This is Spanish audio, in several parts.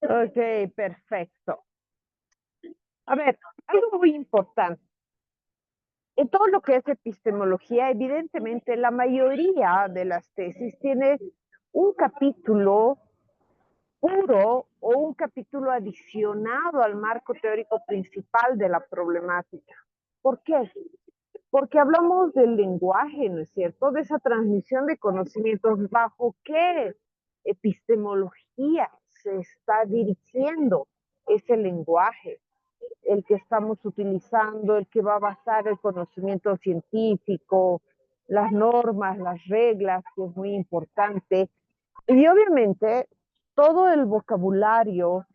Ok, perfecto. A ver, algo muy importante. En todo lo que es epistemología, evidentemente la mayoría de las tesis tiene un capítulo puro o un capítulo adicionado al marco teórico principal de la problemática. ¿Por qué? Porque hablamos del lenguaje, ¿no es cierto? De esa transmisión de conocimientos. ¿Bajo qué epistemología se está dirigiendo ese lenguaje? El que estamos utilizando, el que va a basar el conocimiento científico, las normas, las reglas, que es muy importante. Y obviamente todo el vocabulario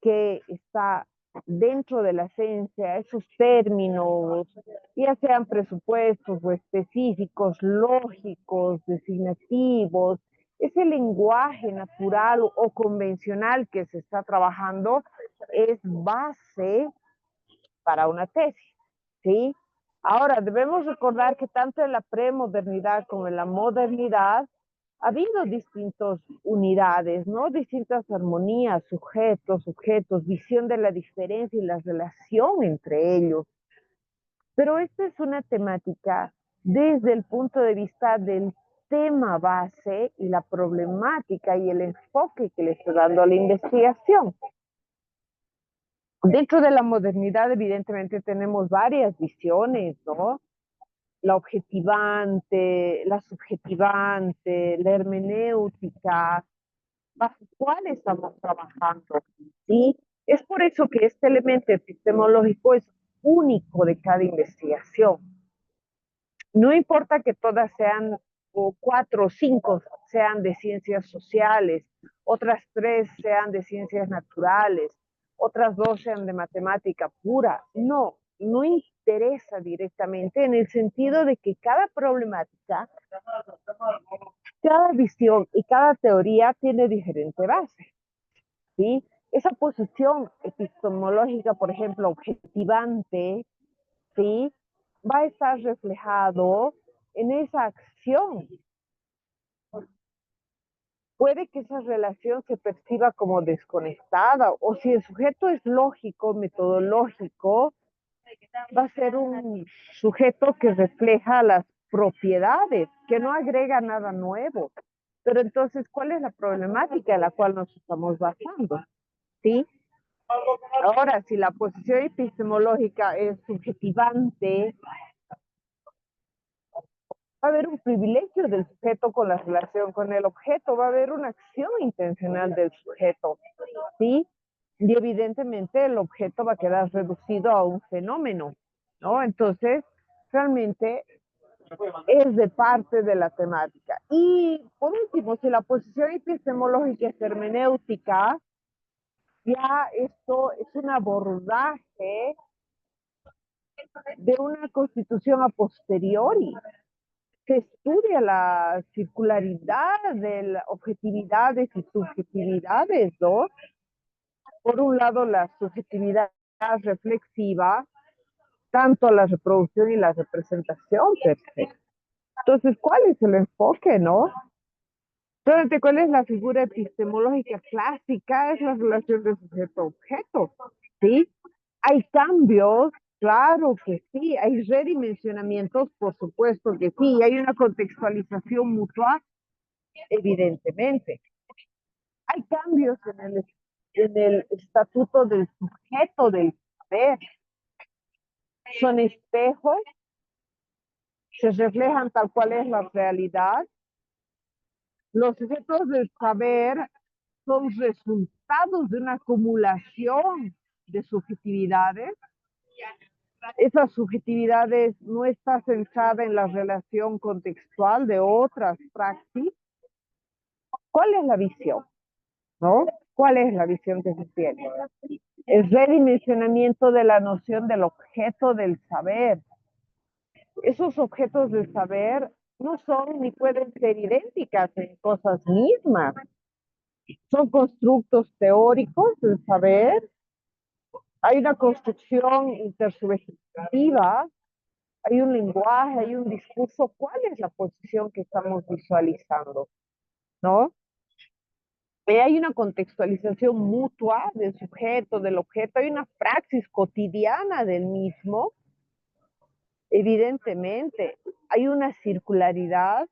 que está dentro de la ciencia, esos términos, ya sean presupuestos o específicos, lógicos, designativos, ese lenguaje natural o convencional que se está trabajando es base para una tesis, ¿sí? Ahora, debemos recordar que tanto en la premodernidad como en la modernidad ha habido distintas unidades, ¿no? Distintas armonías, sujetos, objetos, visión de la diferencia y la relación entre ellos. Pero esta es una temática desde el punto de vista del tema base y la problemática y el enfoque que le está dando a la investigación. Dentro de la modernidad, evidentemente, tenemos varias visiones, ¿no? La objetivante, la subjetivante, la hermenéutica, bajo cuál estamos trabajando, ¿sí? Es por eso que este elemento epistemológico es único de cada investigación. No importa que todas sean, o cuatro o cinco sean de ciencias sociales, otras tres sean de ciencias naturales, otras dos sean de matemática pura. No, no interesa directamente en el sentido de que cada problemática, cada visión y cada teoría tiene diferente base, ¿sí? Esa posición epistemológica, por ejemplo, objetivante, ¿sí? Va a estar reflejado en esa acción. Puede que esa relación se perciba como desconectada, o si el sujeto es lógico, metodológico, va a ser un sujeto que refleja las propiedades, que no agrega nada nuevo. Pero entonces, ¿cuál es la problemática en la cual nos estamos basando? ¿Sí? Ahora, si la posición epistemológica es subjetivante, va a haber un privilegio del sujeto con la relación con el objeto, va a haber una acción intencional del sujeto, ¿sí? Y evidentemente el objeto va a quedar reducido a un fenómeno, ¿no? Entonces, realmente es de parte de la temática. Y por último, si la posición epistemológica es hermenéutica, ya esto es un abordaje de una constitución a posteriori, se estudia la circularidad de las objetividades y subjetividades, ¿no? Por un lado, la subjetividad reflexiva, tanto la reproducción y la representación perfecta. Entonces, ¿cuál es el enfoque, no? Entonces, ¿cuál es la figura epistemológica clásica? Es la relación de sujeto-objeto, ¿sí? Hay cambios, claro que sí, hay redimensionamientos, por supuesto que sí, hay una contextualización mutua, evidentemente. Hay cambios en el estatuto del sujeto del saber. Son espejos, se reflejan tal cual es la realidad. Los sujetos del saber son resultados de una acumulación de subjetividades. Esas subjetividades no está centrada en la relación contextual de otras praxis. ¿Cuál es la visión? ¿No? ¿Cuál es la visión que se tiene? El redimensionamiento de la noción del objeto del saber. Esos objetos del saber no son ni pueden ser idénticas en cosas mismas. Son constructos teóricos del saber. Hay una construcción intersubjetiva, hay un lenguaje, hay un discurso. ¿Cuál es la posición que estamos visualizando? ¿No? Hay una contextualización mutua del sujeto, del objeto, hay una praxis cotidiana del mismo, evidentemente, hay una circularidad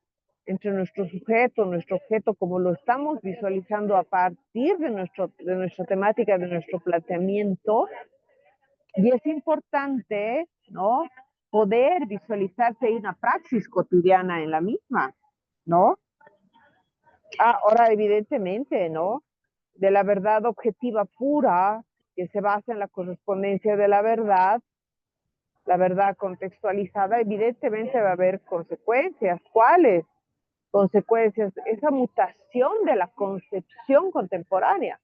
entre nuestro sujeto, nuestro objeto, como lo estamos visualizando a partir de nuestra temática, de nuestro planteamiento, y es importante, ¿no? Poder visualizar que hay una praxis cotidiana en la misma, ¿no? Ahora, evidentemente, ¿no? De la verdad objetiva pura, que se basa en la correspondencia de la verdad contextualizada, evidentemente va a haber consecuencias. ¿Cuáles? Consecuencias, esa mutación de la concepción contemporánea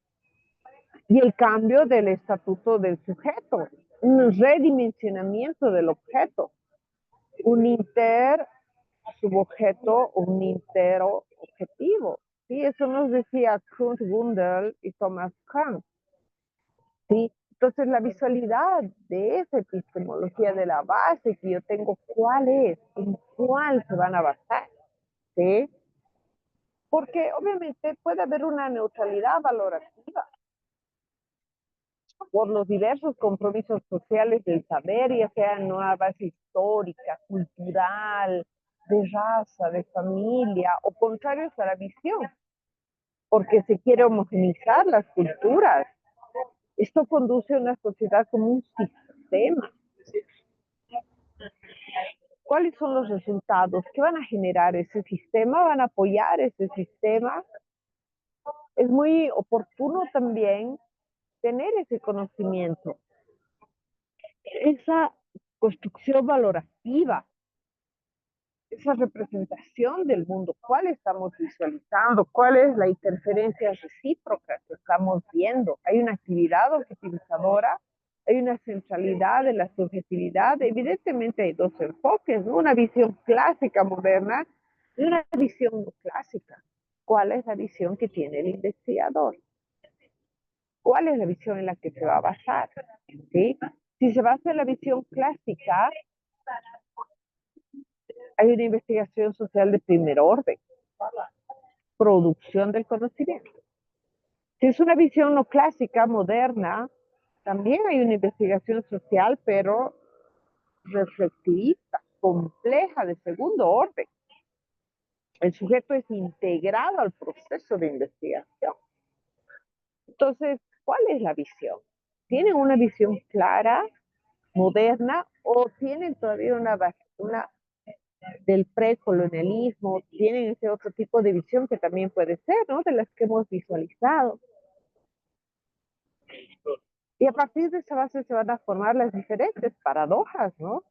y el cambio del estatuto del sujeto, un redimensionamiento del objeto, un subobjeto, un intero objetivo. Sí, eso nos decía Kurt Wundel y Thomas Kahn. ¿Sí? Entonces, la visualidad de esa epistemología de la base que yo tengo, ¿cuál es? ¿En cuál se van a basar? ¿Sí? Porque obviamente puede haber una neutralidad valorativa por los diversos compromisos sociales del saber, ya sea en una base histórica, cultural, de raza, de familia, o contrarios a la visión, porque se quiere homogeneizar las culturas. Esto conduce a una sociedad como un sistema. ¿Cuáles son los resultados? ¿Qué van a generar ese sistema? ¿Van a apoyar ese sistema? Es muy oportuno también tener ese conocimiento, esa construcción valorativa, esa representación del mundo, cuál estamos visualizando, cuál es la interferencia recíproca que estamos viendo. Hay una actividad objetivizadora, hay una centralidad de la subjetividad. Evidentemente hay dos enfoques, ¿no? Una visión clásica moderna y una visión no clásica. ¿Cuál es la visión que tiene el investigador? ¿Cuál es la visión en la que se va a basar? ¿Sí? Si se basa en la visión clásica, hay una investigación social de primer orden, producción del conocimiento. Si es una visión no clásica, moderna, también hay una investigación social, pero reflexivista, compleja, de segundo orden. El sujeto es integrado al proceso de investigación. Entonces, ¿cuál es la visión? ¿Tienen una visión clara, moderna, o tienen todavía una del precolonialismo, tienen ese otro tipo de visión que también puede ser, ¿no? De las que hemos visualizado. Y a partir de esa base se van a formar las diferentes paradojas, ¿no?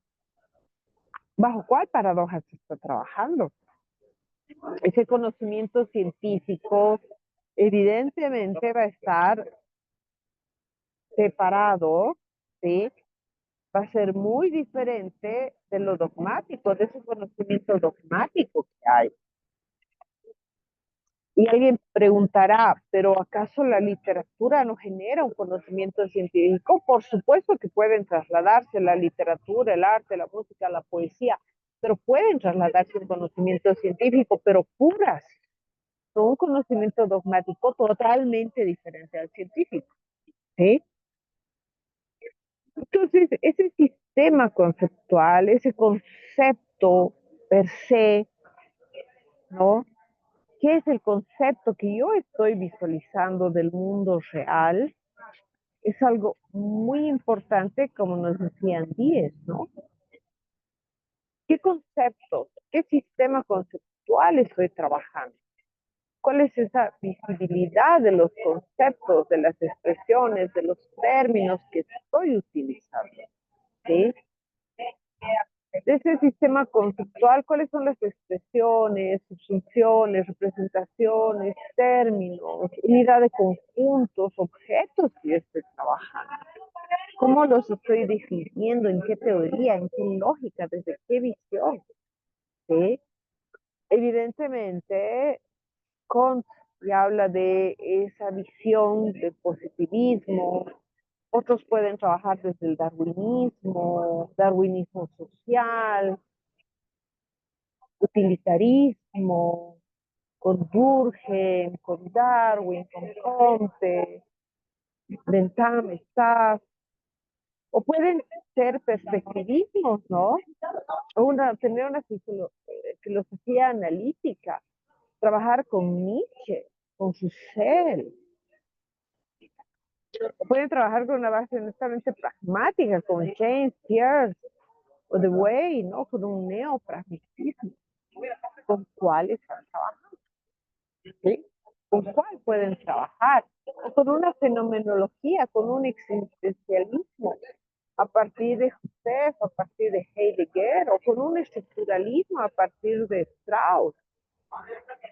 ¿Bajo cuál paradoja se está trabajando? Ese conocimiento científico evidentemente va a estar separado, ¿sí? Va a ser muy diferente de lo dogmático, de ese conocimiento dogmático que hay. Y alguien preguntará, ¿pero acaso la literatura no genera un conocimiento científico? Por supuesto que pueden trasladarse la literatura, el arte, la música, la poesía, pero pueden trasladarse un conocimiento científico, pero puras, no un conocimiento dogmático totalmente diferente al científico. ¿Sí? Entonces, ese sistema conceptual, ese concepto per se, ¿no? ¿Qué es el concepto que yo estoy visualizando del mundo real? Es algo muy importante, como nos decían 10, ¿no? ¿Qué conceptos, qué sistema conceptual estoy trabajando? ¿Cuál es esa visibilidad de los conceptos, de las expresiones, de los términos que estoy utilizando? ¿Sí? De ese sistema conceptual, ¿cuáles son las expresiones, subsunciones, representaciones, términos, unidad de conjuntos, objetos que yo estoy trabajando? ¿Cómo los estoy definiendo? ¿En qué teoría? ¿En qué lógica? ¿Desde qué visión? ¿Sí? Evidentemente, Kant ya habla de esa visión del positivismo. Otros pueden trabajar desde el darwinismo, darwinismo social, utilitarismo, con Durkheim, con Darwin, con Comte, Bentham, Staff, o pueden ser perspectivismos, ¿no? Tener una filosofía analítica, trabajar con Nietzsche, con Husserl. O pueden trabajar con una base honestamente pragmática, con James Peirce o The Way, ¿no? Con un neopragmatismo. ¿Con cuál están trabajando? ¿Sí? ¿Con cuál pueden trabajar? O con una fenomenología, con un existencialismo, a partir de Husserl, a partir de Heidegger, o con un estructuralismo a partir de Strauss,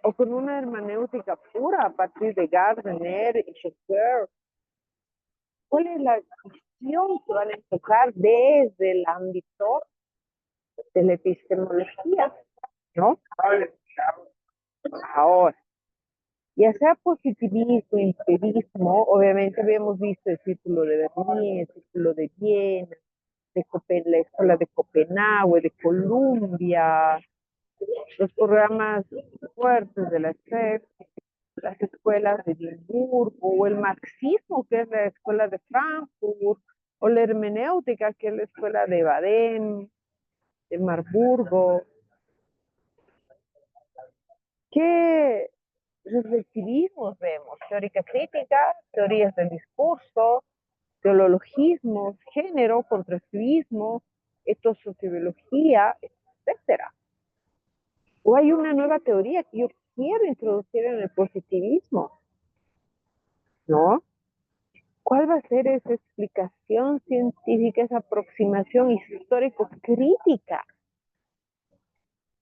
o con una hermenéutica pura a partir de Gardner y Husserl. ¿Cuál es la visión que van a enfocar desde el ámbito de la epistemología? ¿No? Ahora, ya sea positivismo, empirismo, obviamente habíamos visto el círculo de Berlín, el círculo de Viena, la escuela de Copenhague, de Columbia, los programas fuertes de la SEP, las escuelas de Edimburgo, o el marxismo, que es la escuela de Frankfurt, o la hermenéutica, que es la escuela de Baden, de Marburgo. ¿Qué reflectivismos vemos? Teórica crítica, teorías del discurso, teologismos, género, constructivismo, etosociología, etcétera. O hay una nueva teoría que yo quiero introducir en el positivismo, ¿no? ¿Cuál va a ser esa explicación científica, esa aproximación histórico-crítica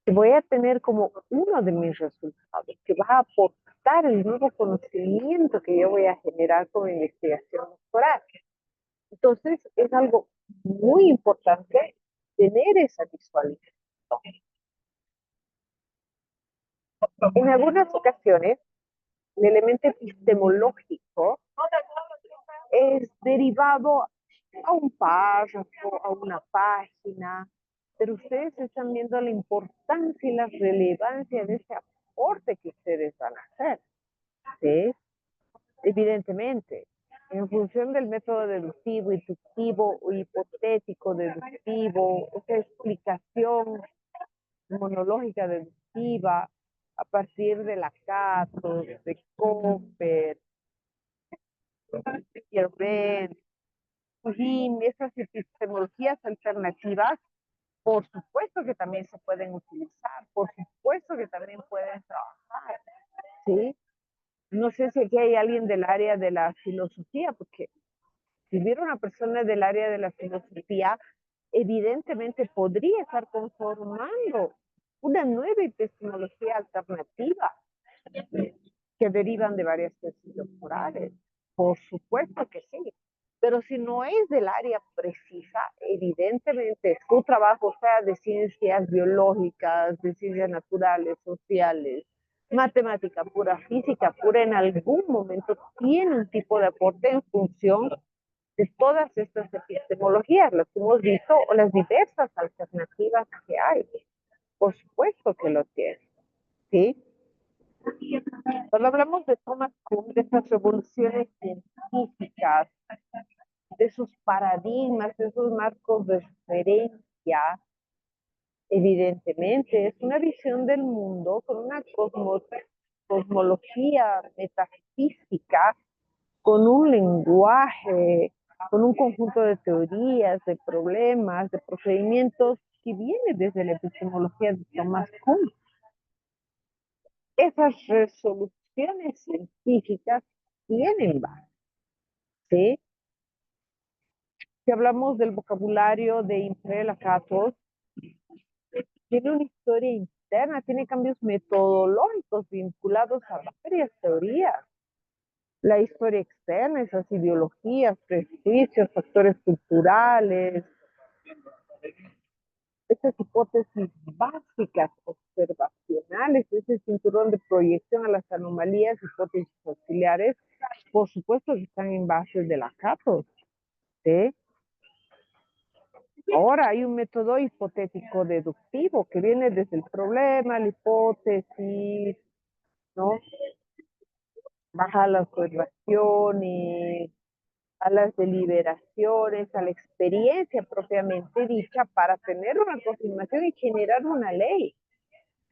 que voy a tener como uno de mis resultados, que va a aportar el nuevo conocimiento que yo voy a generar con mi investigación doctoral? Entonces, es algo muy importante tener esa visualización. En algunas ocasiones, el elemento epistemológico es derivado a un párrafo, a una página, pero ustedes están viendo la importancia y la relevancia de ese aporte que ustedes van a hacer, ¿sí? Evidentemente, en función del método deductivo, inductivo o hipotético deductivo, esa explicación monológica deductiva a partir de Lakatos, de Cooper, de Pierre, esas epistemologías alternativas, por supuesto que también se pueden utilizar, por supuesto que también pueden trabajar, ¿sí? No sé si aquí hay alguien del área de la filosofía, porque si hubiera una persona del área de la filosofía, evidentemente podría estar conformando una nueva epistemología alternativa que derivan de varias tesis doctorales. Por supuesto que sí. Pero si no es del área precisa, evidentemente su trabajo, sea de ciencias biológicas, de ciencias naturales, sociales, matemática pura, física pura, en algún momento tiene un tipo de aporte en función de todas estas epistemologías, las que hemos visto, o las diversas alternativas que hay. Por supuesto que lo tiene, ¿sí? Cuando hablamos de Thomas Kuhn, de esas revoluciones científicas, de esos paradigmas, de esos marcos de referencia, evidentemente es una visión del mundo con una cosmología metafísica, con un lenguaje, con un conjunto de teorías, de problemas, de procedimientos que viene desde la epistemología de Thomas Kuhn. Esas resoluciones científicas tienen base, ¿sí? Si hablamos del vocabulario de Imre Lakatos, tiene una historia interna, tiene cambios metodológicos vinculados a varias teorías. La historia externa, esas ideologías, prejuicios, factores culturales, esas hipótesis básicas observacionales, ese cinturón de proyección a las anomalías, hipótesis auxiliares, por supuesto que están en bases de Lakatos, ¿sí? Ahora hay un método hipotético deductivo que viene desde el problema, la hipótesis, ¿no? Baja a las observaciones, a las deliberaciones, a la experiencia propiamente dicha para tener una confirmación y generar una ley.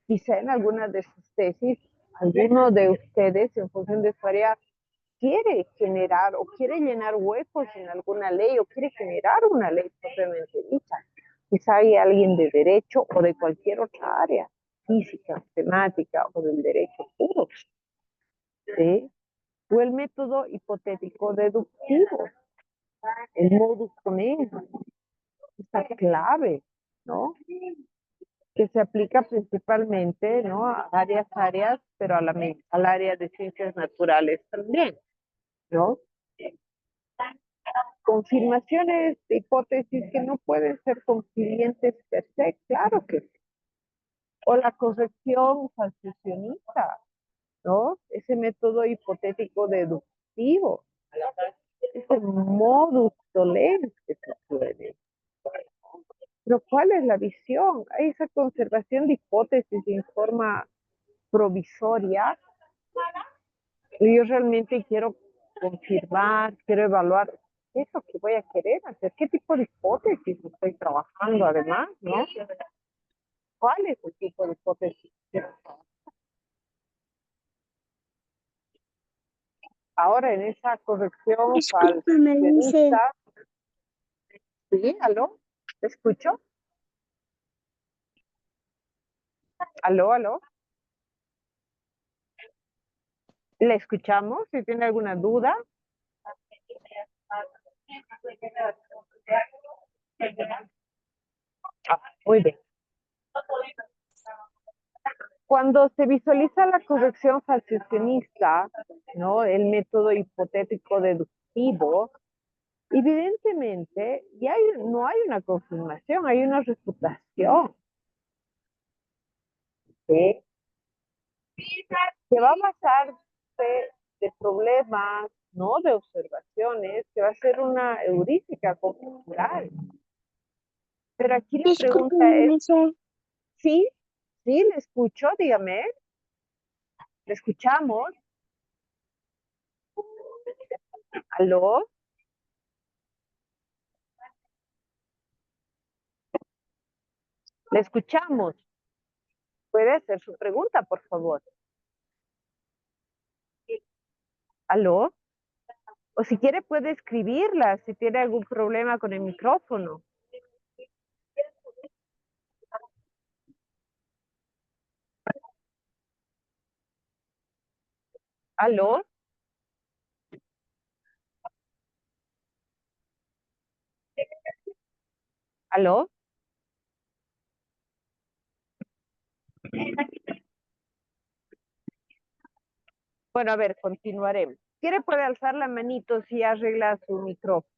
Quizá en algunas de sus tesis, alguno de ustedes, en función de su área, quiere generar o quiere llenar huecos en alguna ley o quiere generar una ley propiamente dicha. Quizá hay alguien de derecho o de cualquier otra área, física, temática o del derecho puro, ¿sí? O el método hipotético deductivo, el modus ponens, esta clave, ¿no? Que se aplica principalmente, ¿no? A varias áreas, pero al área de ciencias naturales también, ¿no? Confirmaciones de hipótesis que no pueden ser concluyentes per se, claro que sí. O la corrección falsacionista, ¿no? Ese método hipotético deductivo, ese modus dolens que se puede. Pero ¿cuál es la visión? Hay esa conservación de hipótesis en forma provisoria. Yo realmente quiero confirmar, quiero evaluar qué es lo que voy a querer hacer, qué tipo de hipótesis estoy trabajando además, ¿no? ¿Cuál es el tipo de hipótesis? Ahora en esa corrección Discúlpame, dice. falsacionista, ¿sí? ¿Aló? ¿Te escucho? ¿Aló, aló? ¿Le escuchamos? Si tiene alguna duda. Ah, muy bien. Cuando se visualiza la corrección falsacionista, ¿no? El método hipotético deductivo, evidentemente ya no hay una confirmación, hay una refutación, ¿sí? Que va a basarse de problemas, ¿no? De observaciones, que va a ser una heurística conjetural. Pero aquí la pregunta Discúlpame, es, dice. ¿sí? ¿Sí? ¿Le escucho? Dígame. ¿Le escuchamos? ¿Aló? ¿Le escuchamos? ¿Puede hacer su pregunta, por favor? ¿Aló? O si quiere puede escribirla, si tiene algún problema con el micrófono. ¿Aló? ¿Aló? Bueno, a ver, continuaremos. ¿Quiere puede alzar la manito si arregla su micrófono?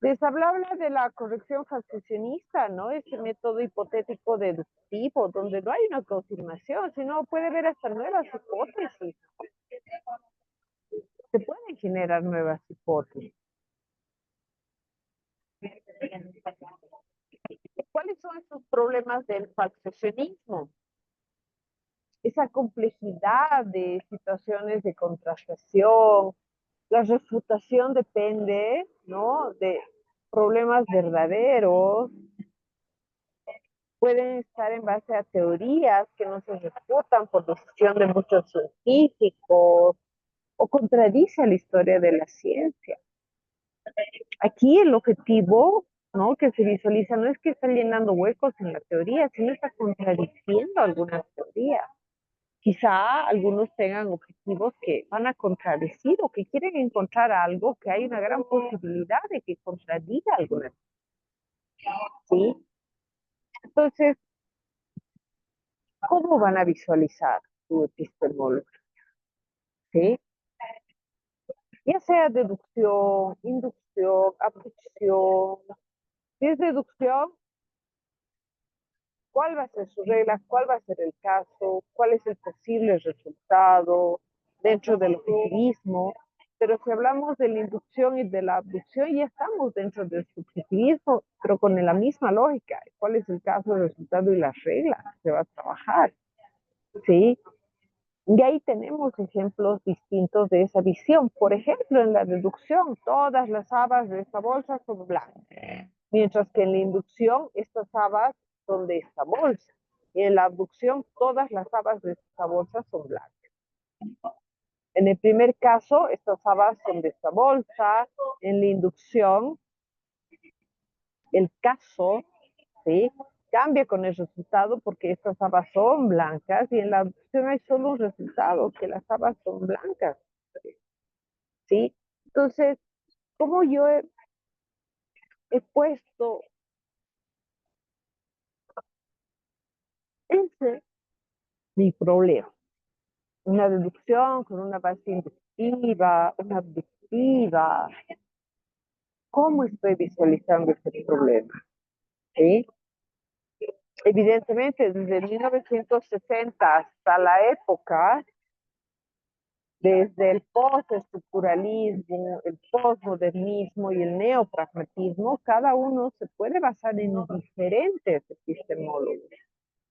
Les hablaba de la corrección falsacionista, ¿no? Ese método hipotético deductivo, donde no hay una confirmación, sino puede haber hasta nuevas hipótesis. Se pueden generar nuevas hipótesis. ¿Cuáles son esos problemas del falsacionismo? Esa complejidad de situaciones de contrastación, la refutación depende, ¿no? De problemas verdaderos, pueden estar en base a teorías que no se refutan por decisión de muchos científicos o contradice la historia de la ciencia. Aquí el objetivo, ¿no? Que se visualiza no es que está llenando huecos en la teoría, sino está contradiciendo algunas teorías. Quizá algunos tengan objetivos que van a contradecir o que quieren encontrar algo que hay una gran posibilidad de que contradiga algunas. ¿Sí? Entonces, ¿cómo van a visualizar su epistemología? ¿Sí? Ya sea deducción, inducción, abducción. Si es deducción, ¿cuál va a ser su regla? ¿Cuál va a ser el caso? ¿Cuál es el posible resultado dentro del objetivismo? Pero si hablamos de la inducción y de la abducción, ya estamos dentro del subjetivismo, pero con la misma lógica. ¿Cuál es el caso, el resultado y las reglas que se va a trabajar? ¿Sí? Y ahí tenemos ejemplos distintos de esa visión. Por ejemplo, en la deducción, todas las habas de esta bolsa son blancas, mientras que en la inducción, estas habas son de esta bolsa. Y en la abducción, todas las habas de esta bolsa son blancas. En el primer caso, estas habas son de esta bolsa. En la inducción, el caso, ¿sí?, cambia con el resultado porque estas habas son blancas y en la abducción hay solo un resultado, que las habas son blancas, ¿sí? Entonces, como yo he puesto ese mi problema, una deducción con una base inductiva, una abductiva, ¿cómo estoy visualizando ese problema? ¿Sí? Evidentemente, desde 1960 hasta la época, desde el postestructuralismo, el postmodernismo y el neopragmatismo, cada uno se puede basar en diferentes epistemólogos,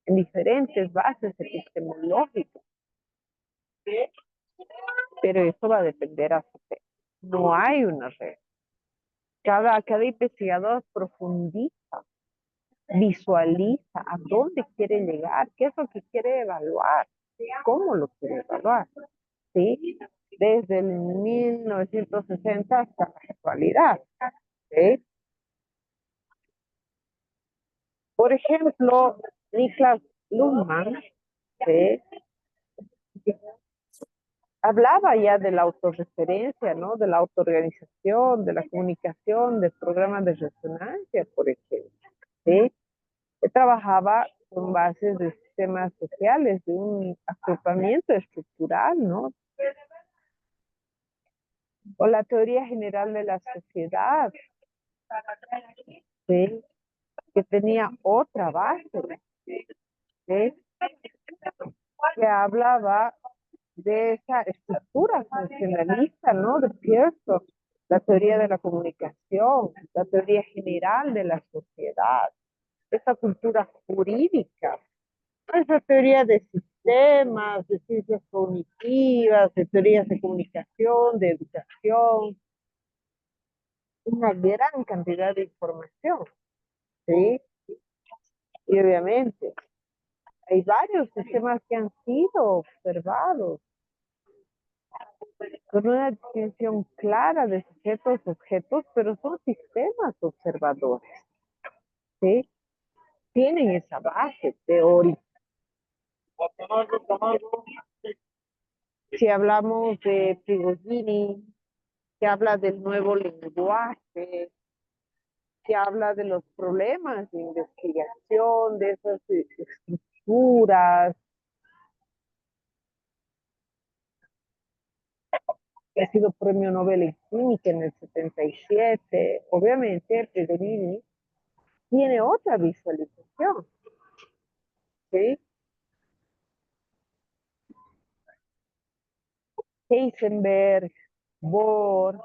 en diferentes bases epistemológicas, pero eso va a depender a su tema. No hay una red. Cada investigador profundiza, visualiza a dónde quiere llegar, qué es lo que quiere evaluar, cómo lo quiere evaluar, ¿sí? Desde el 1960 hasta la actualidad, ¿sí? Por ejemplo, Niklas Luhmann, ¿sí?, hablaba ya de la autorreferencia, ¿no? De la autoorganización, de la comunicación, de programas de resonancia, por ejemplo, ¿sí? Que trabajaba con bases de sistemas sociales, de un agrupamiento estructural, ¿no? O la teoría general de la sociedad, ¿sí?, que tenía otra base, ¿sí?, que hablaba de esa estructura funcionalista, ¿no? De Pearson, la teoría de la comunicación, la teoría general de la sociedad, esa cultura jurídica, esa teoría de sistemas, de ciencias cognitivas, de teorías de comunicación, de educación, una gran cantidad de información, ¿sí? Y obviamente hay varios sistemas que han sido observados con una distinción clara de sujetos-objetos, pero son sistemas observadores, ¿sí? Tienen esa base teórica. Si hablamos de Prigogine, que habla del nuevo lenguaje, que habla de los problemas de investigación, de esas estructuras, que ha sido premio Nobel en Química en el 77, obviamente Prigogine tiene otra visualización, ¿sí? Heisenberg, Bohr,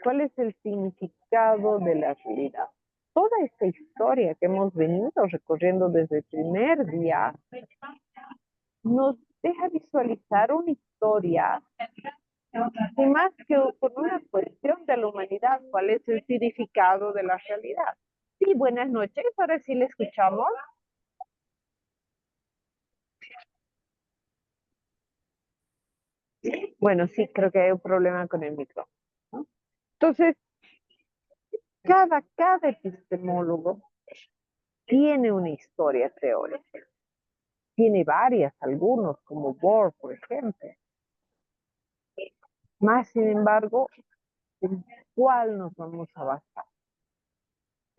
¿cuál es el significado de la realidad? Toda esta historia que hemos venido recorriendo desde el primer día nos deja visualizar una historia y más que por una cuestión de la humanidad, ¿cuál es el significado de la realidad? Sí, buenas noches, ahora sí le escuchamos. Bueno, sí, creo que hay un problema con el micrófono, ¿no? Entonces, cada epistemólogo tiene una historia teórica. Tiene varias, algunos, como Bohr, por ejemplo. Más, sin embargo, ¿en cuál nos vamos a basar?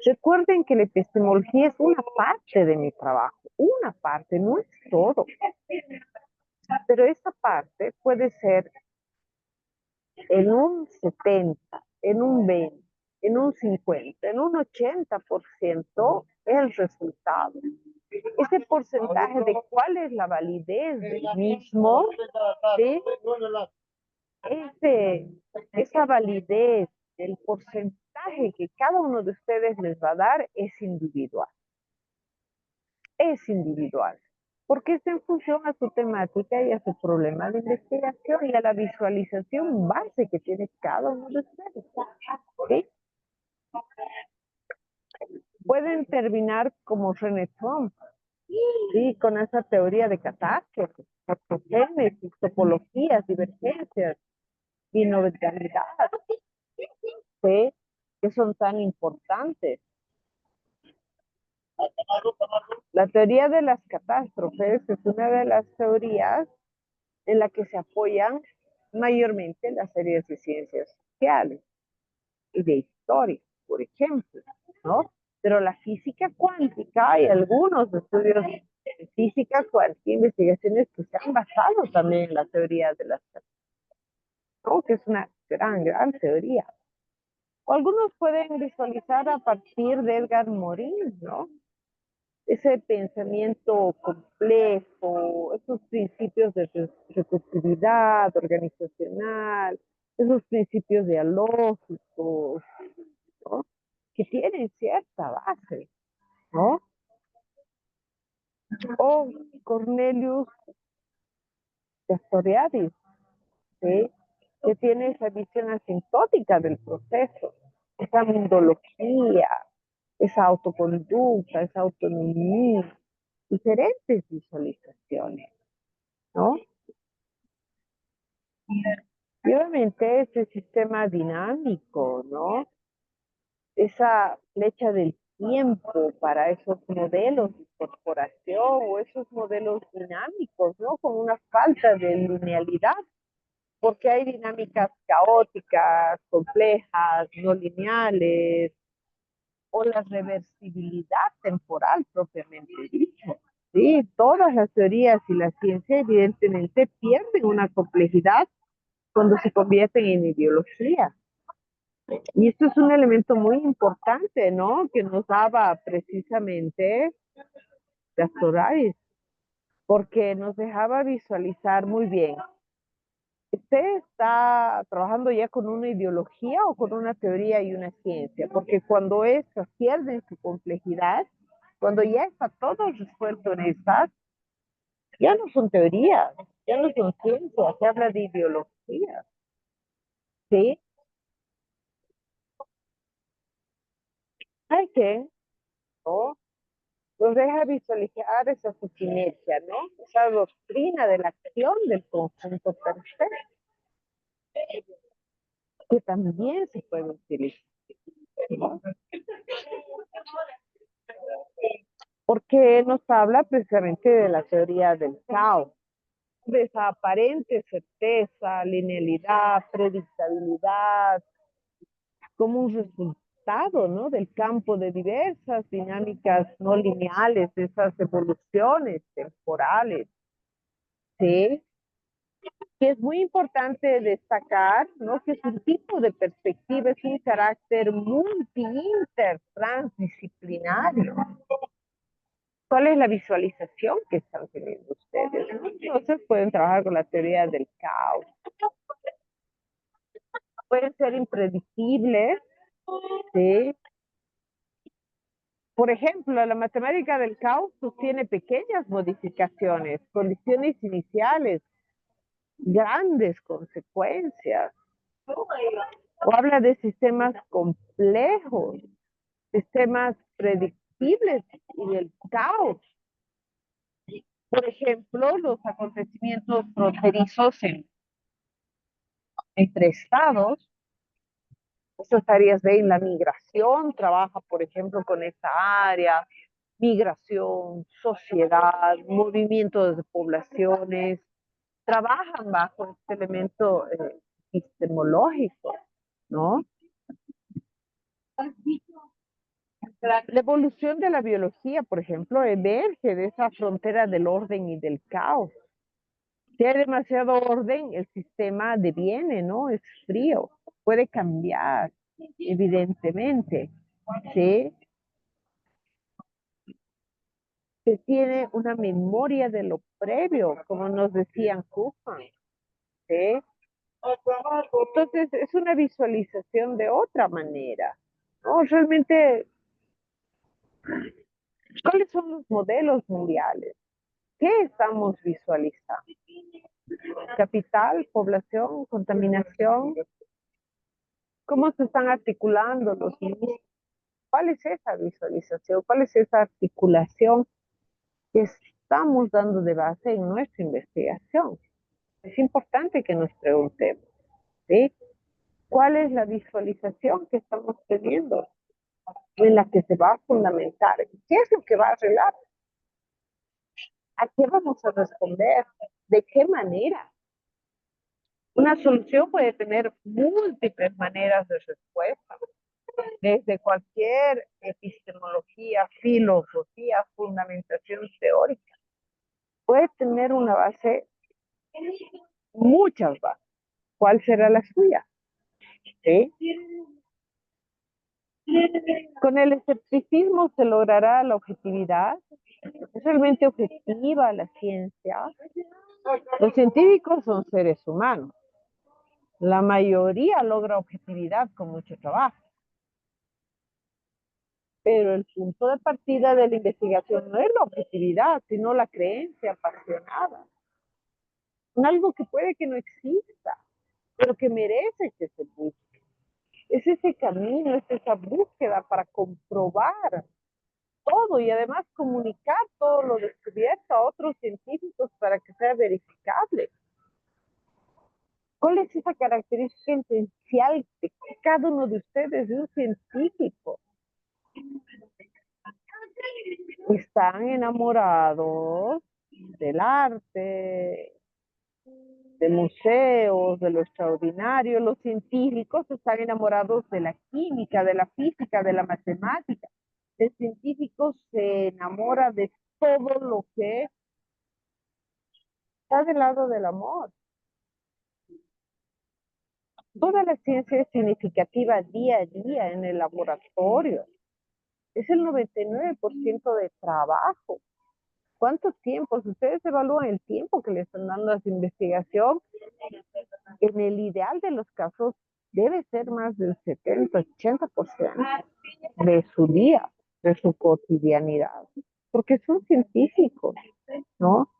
Recuerden que la epistemología es una parte de mi trabajo, una parte, no es todo. Pero esa parte puede ser en un 70, en un 20, en un 50, en un 80% el resultado. Ese porcentaje de cuál es la validez del mismo, ¿sí? Esa validez, el porcentaje que cada uno de ustedes les va a dar es individual. Es individual. porque es en función a su temática y a su problema de investigación y a la visualización base que tiene cada uno de ustedes. ¿Sí? Pueden terminar como René Trump, ¿sí? Con esa teoría de catástrofes, génesis, topologías, divergencias, binominalidad, ¿sí? Que son tan importantes. La teoría de las catástrofes es una de las teorías en la que se apoyan mayormente las series de ciencias sociales y de historia, por ejemplo, ¿no? Pero la física cuántica y algunos estudios de física cuántica, investigaciones que se han basado también en la teoría de las catástrofes, ¿no? Que es una gran teoría. O algunos pueden visualizar a partir de Edgar Morin, ¿no? Ese pensamiento complejo, esos principios de recursividad organizacional, esos principios dialógicos, ¿no? Que tienen cierta base, ¿no? O Cornelius Castoriadis, ¿sí? Que tiene esa visión asintótica del proceso, esa mundología, esa autoconducta, esa autonomía, diferentes visualizaciones, ¿no? Y obviamente ese sistema dinámico, ¿no? Esa flecha del tiempo para esos modelos de corporación o esos modelos dinámicos, ¿no? Con una falta de linealidad, porque hay dinámicas caóticas, complejas, no lineales, o la reversibilidad temporal propiamente dicho. Sí, todas las teorías y la ciencia evidentemente pierden una complejidad cuando se convierten en ideología. Y esto es un elemento muy importante, ¿no? Que nos daba precisamente Castoriadis, porque nos dejaba visualizar muy bien. ¿Usted está trabajando ya con una ideología o con una teoría y una ciencia? Porque cuando estas pierden su complejidad, cuando ya está todo resuelto en estas, ya no son teorías, ya no son ciencias, se habla de ideología, ¿sí? Hay que, ¿no? Nos deja visualizar esa sinergia, ¿no? Esa doctrina de la acción del conjunto perfecto, que también se puede utilizar, ¿no? Porque nos habla precisamente de la teoría del caos, de esa aparente certeza, linealidad, predictabilidad, como un resultado, ¿no? Del campo de diversas dinámicas no lineales, de esas evoluciones temporales, ¿sí? Que es muy importante destacar, ¿no? Que es un tipo de perspectiva, es un carácter multi-inter transdisciplinario. ¿Cuál es la visualización que están teniendo ustedes? Entonces pueden trabajar con la teoría del caos. Pueden ser impredecibles, ¿sí? Por ejemplo, la matemática del caos tiene pequeñas modificaciones, condiciones iniciales, grandes consecuencias. O habla de sistemas complejos, sistemas predictibles y del caos. Por ejemplo, los acontecimientos fronterizos entre estados. Estas áreas ven la migración, trabaja, por ejemplo, con esta área, migración, sociedad, movimientos de poblaciones, trabajan bajo este elemento epistemológico, ¿no? La evolución de la biología, por ejemplo, emerge de esa frontera del orden y del caos. Si hay demasiado orden, el sistema deviene, ¿no? Es frío, puede cambiar, evidentemente, ¿sí? Se tiene una memoria de lo previo, como nos decían Kuhlman, ¿sí? Entonces, es una visualización de otra manera, ¿no? Realmente, ¿cuáles son los modelos mundiales? ¿Qué estamos visualizando? Capital, población, contaminación. ¿Cómo se están articulando los mismos? ¿Cuál es esa visualización? ¿Cuál es esa articulación que estamos dando de base en nuestra investigación? Es importante que nos preguntemos, ¿sí? ¿Cuál es la visualización que estamos teniendo en la que se va a fundamentar? ¿Qué es lo que va a arreglar? ¿A qué vamos a responder? ¿De qué manera? Una solución puede tener múltiples maneras de respuesta, desde cualquier epistemología, filosofía, fundamentación teórica. Puede tener una base, muchas bases. ¿Cuál será la suya? ¿Sí? Con el escepticismo se logrará la objetividad. ¿Es realmente objetiva la ciencia? Los científicos son seres humanos. La mayoría logra objetividad con mucho trabajo. Pero el punto de partida de la investigación no es la objetividad, sino la creencia apasionada en algo que puede que no exista, pero que merece que se busque. Es ese camino, es esa búsqueda para comprobar todo y además comunicar todo lo descubierto a otros científicos para que sea verificable. ¿Cuál es esa característica esencial de cada uno de ustedes, de un científico? Están enamorados del arte, de museos, de lo extraordinario. Los científicos están enamorados de la química, de la física, de la matemática. El científico se enamora de todo lo que está del lado del amor. Toda la ciencia es significativa día a día en el laboratorio. Es el 99% de trabajo. ¿Cuánto tiempo? Si ustedes evalúan el tiempo que le están dando a su investigación, en el ideal de los casos debe ser más del 70-80% de su día, de su cotidianidad, porque son científicos, ¿no?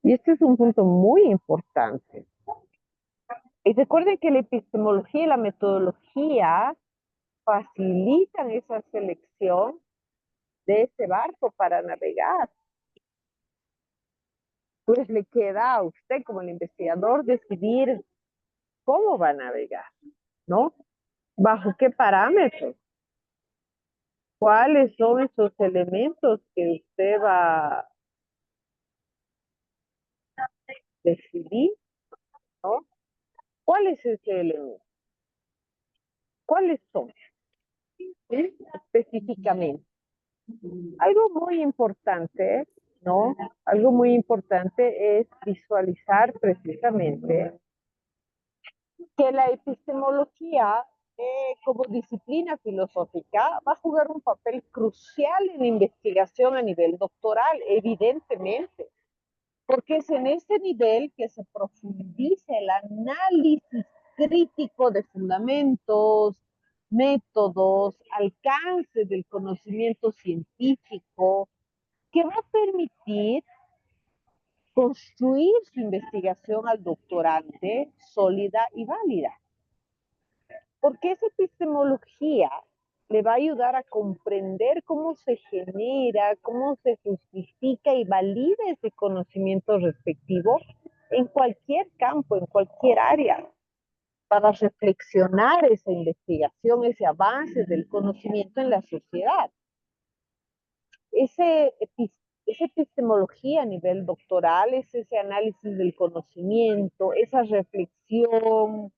Y este es un punto muy importante. Y recuerden que la epistemología y la metodología facilitan esa selección de ese barco para navegar. Pues le queda a usted como el investigador decidir cómo va a navegar, ¿no? ¿Bajo qué parámetros? ¿Cuáles son esos elementos que usted va a decidir, ¿no? ¿Cuál es ese elemento? ¿Cuáles son? ¿Sí? Específicamente. Algo muy importante, ¿no? Algo muy importante es visualizar precisamente que la epistemología como disciplina filosófica va a jugar un papel crucial en la investigación a nivel doctoral, evidentemente, porque es en ese nivel que se profundiza el análisis crítico de fundamentos, métodos, alcance del conocimiento científico, que va a permitir construir su investigación al doctorante sólida y válida. Porque esa epistemología le va a ayudar a comprender cómo se genera, cómo se justifica y valida ese conocimiento respectivo en cualquier campo, en cualquier área, para reflexionar esa investigación, ese avance del conocimiento en la sociedad. Esa epistemología a nivel doctoral es ese análisis del conocimiento, esa reflexión,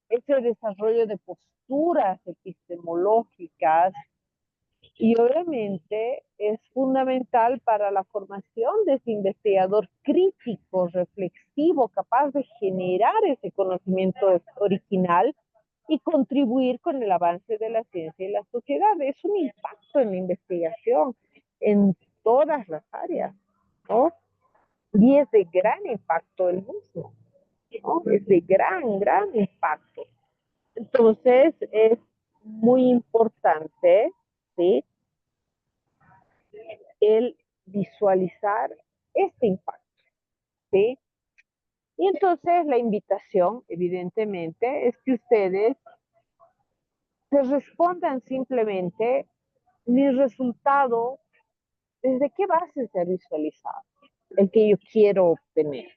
ese desarrollo de posturas epistemológicas y obviamente es fundamental para la formación de ese investigador crítico, reflexivo, capaz de generar ese conocimiento original y contribuir con el avance de la ciencia y la sociedad. Es un impacto en la investigación en todas las áreas, ¿no? Y es de gran impacto el mismo, ¿no? Es de gran impacto. Entonces, es muy importante, ¿sí? El visualizar este impacto. ¿sí? Y entonces la invitación, evidentemente, es que ustedes se respondan simplemente mi resultado, ¿desde qué base se ha visualizado? El que yo quiero obtener.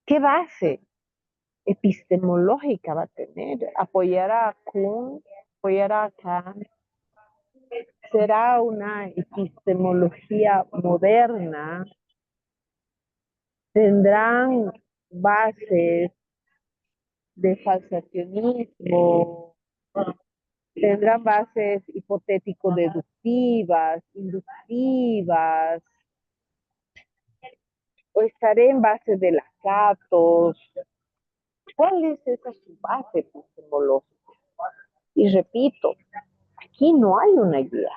¿Qué base epistemológica va a tener? ¿Apoyará a Kuhn? ¿Apoyará a Kant? ¿Será una epistemología moderna? ¿Tendrán bases de falsacionismo? ¿Tendrán bases hipotético-deductivas, inductivas? ¿O estaré en base de las datos? ¿Cuál es esa su base epistemológica? Y repito, aquí no hay una guía,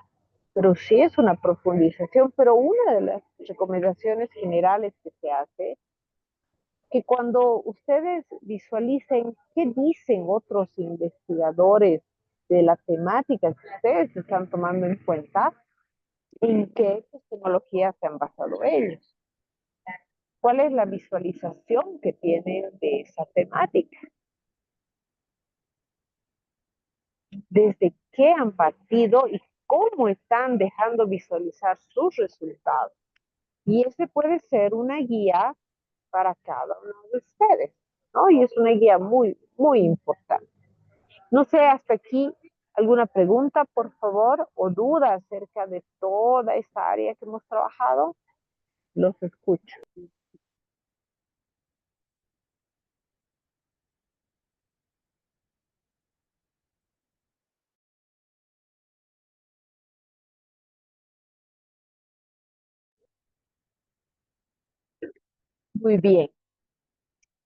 pero sí es una profundización, pero una de las recomendaciones generales que se hace, que cuando ustedes visualicen qué dicen otros investigadores de la temática que ustedes están tomando en cuenta, en qué epistemología se han basado ellos, cuál es la visualización que tienen de esa temática, desde qué han partido y cómo están dejando visualizar sus resultados. Y ese puede ser una guía para cada uno de ustedes, ¿no? Y es una guía muy, muy importante. No sé, hasta aquí, ¿alguna pregunta, por favor, o duda acerca de toda esta área que hemos trabajado? Los escucho. Muy bien.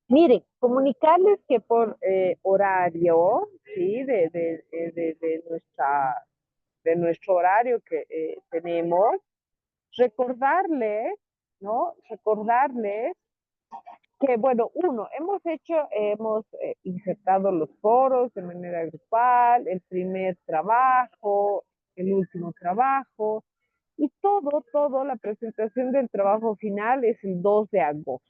Miren, comunicarles que por horario, ¿sí? De nuestro horario que tenemos, recordarles, ¿no? Recordarles que, bueno, uno, hemos insertado los foros de manera grupal, el primer trabajo, el último trabajo, y la presentación del trabajo final es el 2 de agosto.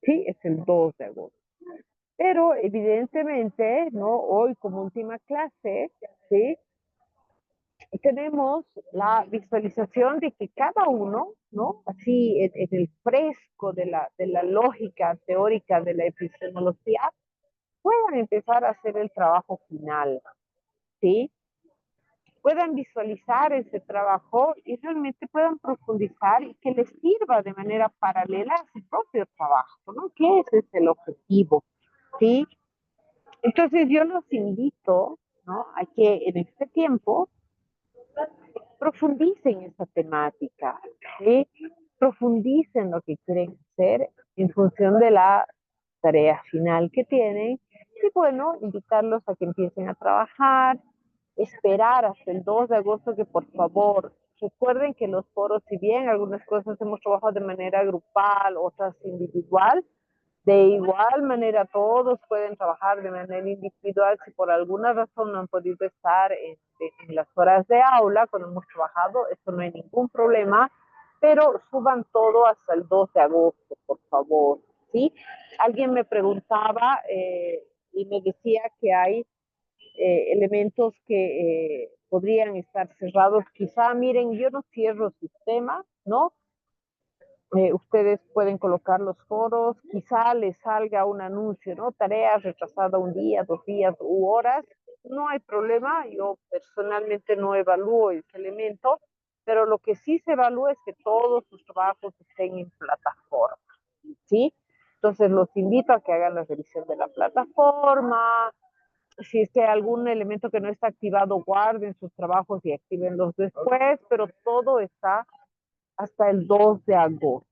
Sí, es el 2 de agosto. Pero evidentemente, ¿no? Hoy como última clase, ¿sí? Tenemos la visualización de que cada uno, ¿no? Así en el fresco de la lógica teórica de la epistemología, puedan empezar a hacer el trabajo final, ¿sí? Puedan visualizar ese trabajo y realmente puedan profundizar y que les sirva de manera paralela a su propio trabajo, ¿no? Que ese es el objetivo, ¿sí? Entonces yo los invito, ¿no? A que en este tiempo profundicen esa temática, ¿sí? Profundicen lo que quieren hacer en función de la tarea final que tienen y bueno, invitarlos a que empiecen a trabajar, esperar hasta el 2 de agosto que por favor recuerden que los foros, si bien algunas cosas hemos trabajado de manera grupal, otras individual, de igual manera, todos pueden trabajar de manera individual. Si por alguna razón no han podido estar en las horas de aula, cuando hemos trabajado, eso no hay ningún problema, pero suban todo hasta el 2 de agosto, por favor, ¿sí? Alguien me preguntaba y me decía que hay elementos que podrían estar cerrados. Quizá, miren, yo no cierro sistema, ¿no? Ustedes pueden colocar los foros, quizá les salga un anuncio, ¿no? Tarea retrasada un día, 2 días u horas, no hay problema, yo personalmente no evalúo ese elemento, pero lo que sí se evalúa es que todos sus trabajos estén en plataforma, ¿sí? Entonces los invito a que hagan la revisión de la plataforma, si es que hay algún elemento que no está activado, guarden sus trabajos y actívenlos después, pero todo está hasta el 2 de agosto.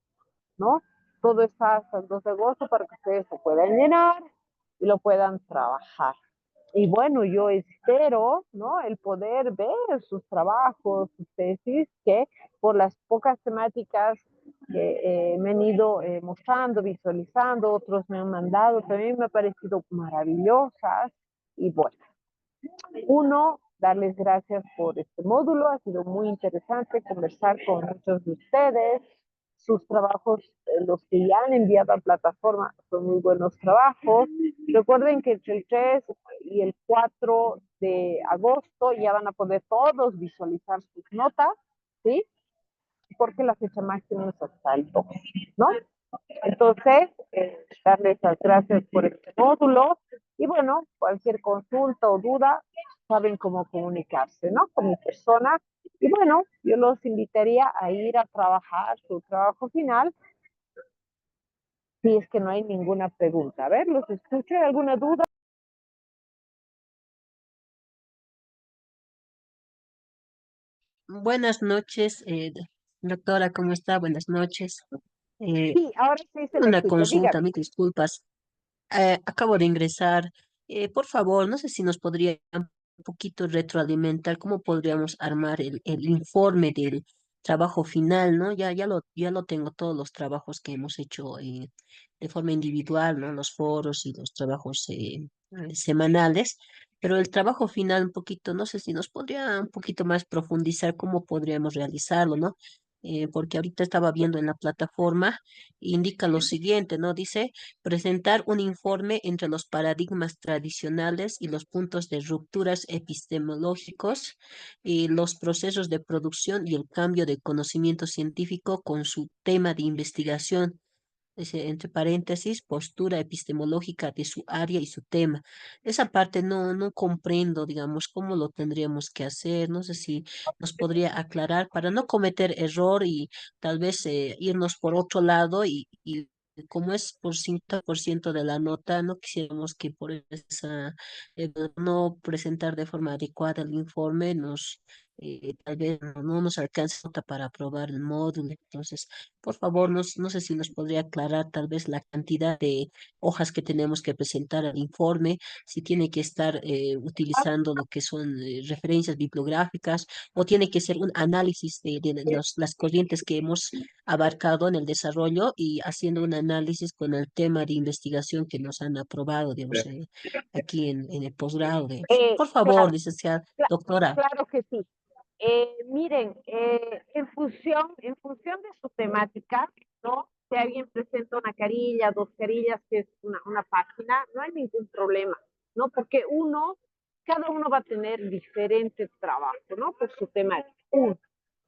¿No? Todo está hasta el 2 de agosto para que ustedes lo puedan llenar y lo puedan trabajar. Y bueno, yo espero, ¿no? El poder ver sus trabajos, sus tesis, que por las pocas temáticas que me han ido mostrando, visualizando, otros me han mandado, también me han parecido maravillosas. Y bueno, uno darles gracias por este módulo. Ha sido muy interesante conversar con muchos de ustedes. Sus trabajos, los que ya han enviado a plataforma, son muy buenos trabajos. Recuerden que entre el 3 y el 4 de agosto ya van a poder todos visualizar sus notas, ¿sí? Porque la fecha máxima es hasta el 2, ¿no? Entonces, darles las gracias por este módulo y bueno, cualquier consulta o duda, saben cómo comunicarse, ¿no? Con mi persona. Y bueno, yo los invitaría a ir a trabajar su trabajo final si es que no hay ninguna pregunta. A ver, los escucho. ¿Hay alguna duda? Buenas noches, doctora, ¿cómo está? Buenas noches. Eh, Sí, ahora sí se le una escucha. consulta, Dígame. mil disculpas. Acabo de ingresar. Por favor, no sé si nos podría un poquito retroalimentar cómo podríamos armar el informe del trabajo final, ¿no? Ya lo tengo todos los trabajos que hemos hecho de forma individual, ¿no? Los foros y los trabajos semanales, pero el trabajo final un poquito, no sé si nos podría un poquito más profundizar cómo podríamos realizarlo, ¿no? Porque ahorita estaba viendo en la plataforma, indica lo siguiente, ¿no? Dice presentar un informe entre los paradigmas tradicionales y los puntos de rupturas epistemológicos y los procesos de producción y el cambio de conocimiento científico con su tema de investigación. Entre paréntesis, postura epistemológica de su área y su tema. Esa parte no comprendo, digamos, cómo lo tendríamos que hacer. No sé si nos podría aclarar para no cometer error y tal vez irnos por otro lado y como es por 50% de la nota, no quisiéramos que por esa, no presentar de forma adecuada el informe, tal vez no nos alcance nota para aprobar el módulo. Entonces, por favor, no sé si nos podría aclarar tal vez la cantidad de hojas que tenemos que presentar al informe, si tiene que estar utilizando lo que son referencias bibliográficas o tiene que ser un análisis de las corrientes que hemos abarcado en el desarrollo y haciendo un análisis con el tema de investigación que nos han aprobado, digamos, aquí en el posgrado, digamos. Por favor, Claro, licenciada, doctora. claro que sí. Miren, en función de su temática, ¿no? Si alguien presenta una carilla, dos carillas, que es una página, no hay ningún problema, ¿no? Porque cada uno va a tener diferente trabajo, ¿no? Por su temática.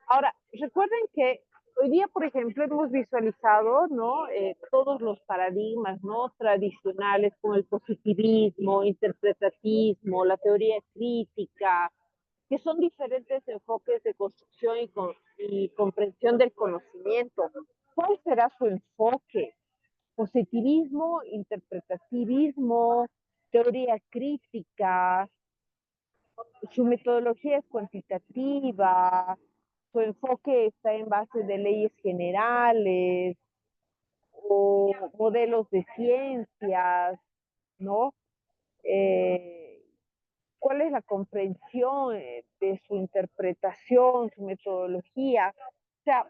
Ahora, recuerden que hoy día, por ejemplo, hemos visualizado, ¿no? Todos los paradigmas, ¿no? Tradicionales, como el positivismo, interpretatismo, la teoría crítica, que son diferentes enfoques de construcción y comprensión del conocimiento. ¿Cuál será su enfoque? Positivismo, interpretativismo, teoría crítica, su metodología es cuantitativa, su enfoque está en base de leyes generales o modelos de ciencias, ¿no? Eh, ¿Cuál es la comprensión de su interpretación, su metodología? O sea,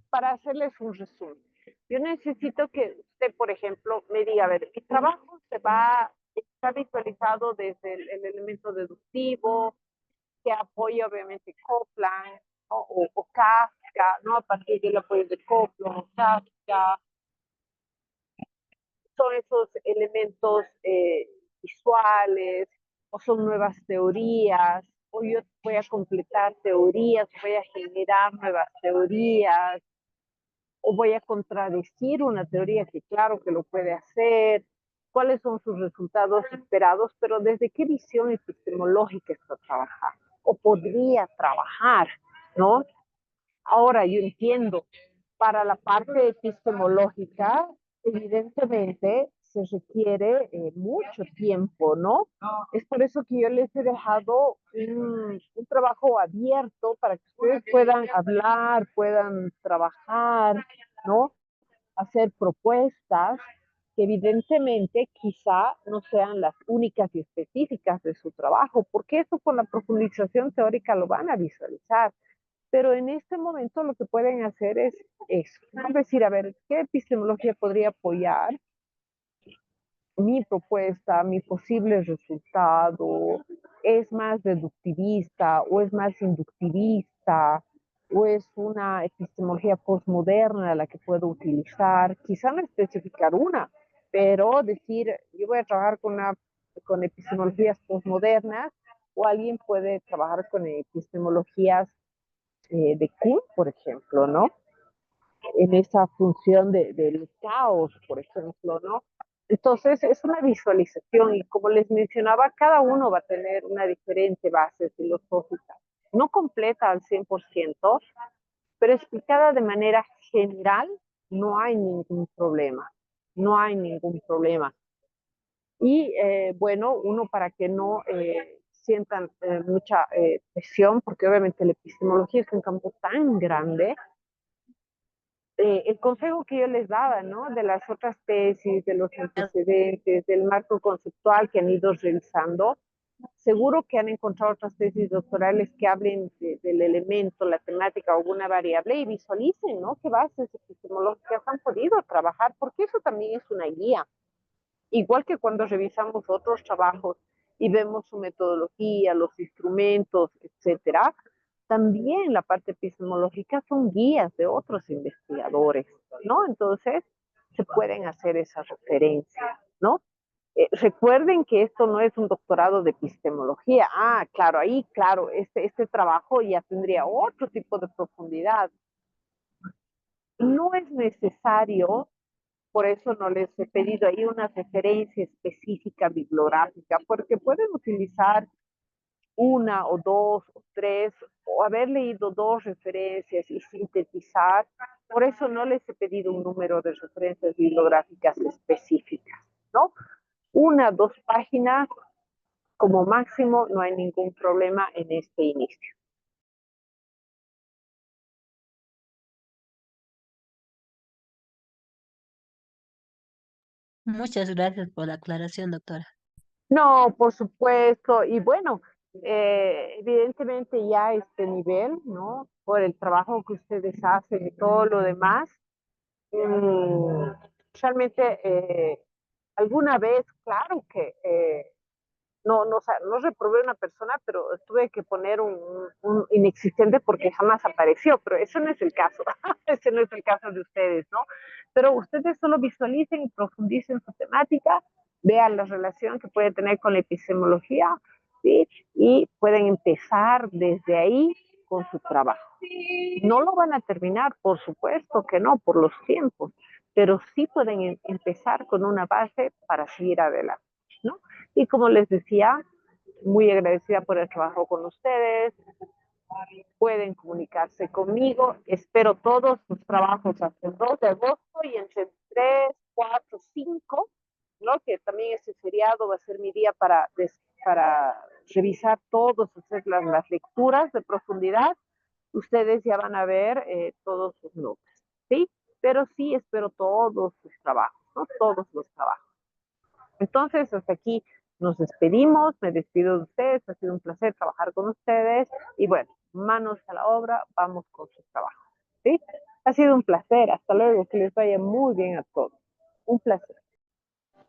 para hacerles un resumen, yo necesito que usted, por ejemplo, me diga, a ver, mi trabajo está visualizado desde el elemento deductivo, que apoya obviamente Copland, ¿no? O Kafka, ¿no? A partir del apoyo de Copland, Kafka, son esos elementos visuales, o son nuevas teorías, o yo voy a completar teorías, voy a generar nuevas teorías, o voy a contradecir una teoría que claro que lo puede hacer, cuáles son sus resultados esperados, pero desde qué visión epistemológica está trabajando, o podría trabajar, ¿no? Ahora yo entiendo, para la parte epistemológica, evidentemente se requiere mucho tiempo, ¿no? Es por eso que yo les he dejado un trabajo abierto para que ustedes puedan hablar, puedan trabajar, ¿no? Hacer propuestas que evidentemente quizá no sean las únicas y específicas de su trabajo, porque eso con la profundización teórica lo van a visualizar. Pero en este momento lo que pueden hacer es decir, a ver, ¿qué epistemología podría apoyar? mi propuesta, mi posible resultado, es más deductivista o es más inductivista o es una epistemología postmoderna la que puedo utilizar, quizá no especificar una, pero decir, yo voy a trabajar con epistemologías postmodernas o alguien puede trabajar con epistemologías de Kuhn, por ejemplo, ¿no? En esa función del caos, por ejemplo, ¿no? Entonces, es una visualización y como les mencionaba, cada uno va a tener una diferente base filosófica, no completa al 100%, pero explicada de manera general, no hay ningún problema, no hay ningún problema. Y bueno, uno para que no sientan mucha presión, porque obviamente la epistemología es un campo tan grande, el consejo que yo les daba, ¿no? De las otras tesis, de los antecedentes, del marco conceptual que han ido revisando, seguro que han encontrado otras tesis doctorales que hablen del elemento, la temática o alguna variable y visualicen, ¿no? Qué bases epistemológicas han podido trabajar, porque eso también es una guía. Igual que cuando revisamos otros trabajos y vemos su metodología, los instrumentos, etcétera, también la parte epistemológica son guías de otros investigadores, ¿no? Entonces, se pueden hacer esas referencias, ¿no? Recuerden que esto no es un doctorado de epistemología. Ah, claro, ahí, claro, este trabajo ya tendría otro tipo de profundidad. No es necesario, por eso no les he pedido ahí una referencia específica bibliográfica, porque pueden utilizar una o dos o tres, o haber leído dos referencias y sintetizar. Por eso no les he pedido un número de referencias bibliográficas específicas, ¿no? Una, dos páginas como máximo, no hay ningún problema en este inicio. Muchas gracias por la aclaración, doctora. No, por supuesto, y bueno, evidentemente ya a este nivel, ¿no? Por el trabajo que ustedes hacen y todo lo demás, mm, realmente alguna vez, claro que no reprobé a una persona, pero tuve que poner un inexistente porque jamás apareció, pero eso no es el caso, ese no es el caso de ustedes, ¿no? Pero ustedes solo visualicen y profundicen su temática, vean la relación que puede tener con la epistemología, ¿sí? Y pueden empezar desde ahí con su trabajo. No lo van a terminar, por supuesto que no, por los tiempos, pero sí pueden empezar con una base para seguir adelante, ¿no? Y como les decía, muy agradecida por el trabajo con ustedes, pueden comunicarse conmigo, espero todos sus trabajos hasta el 2 de agosto y entre el 3, 4, 5, ¿no? Que también ese feriado va a ser mi día para revisar todos, hacer las lecturas de profundidad. Ustedes ya van a ver todos sus nombres, ¿sí? Pero sí espero todos sus trabajos, ¿no? Todos los trabajos. Entonces, hasta aquí nos despedimos, me despido de ustedes, ha sido un placer trabajar con ustedes y bueno, manos a la obra, vamos con sus trabajos, ¿sí? Ha sido un placer, hasta luego, que les vaya muy bien a todos. Un placer.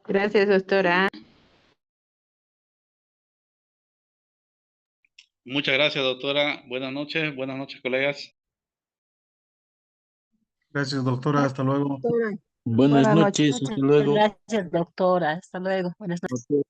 Gracias, doctora. Muchas gracias, doctora. buenas noches, colegas. Gracias, doctora. Hasta luego. Doctora, Buenas Buenas noches. noches, muchas hasta luego. gracias, doctora. Hasta luego. Buenas noches.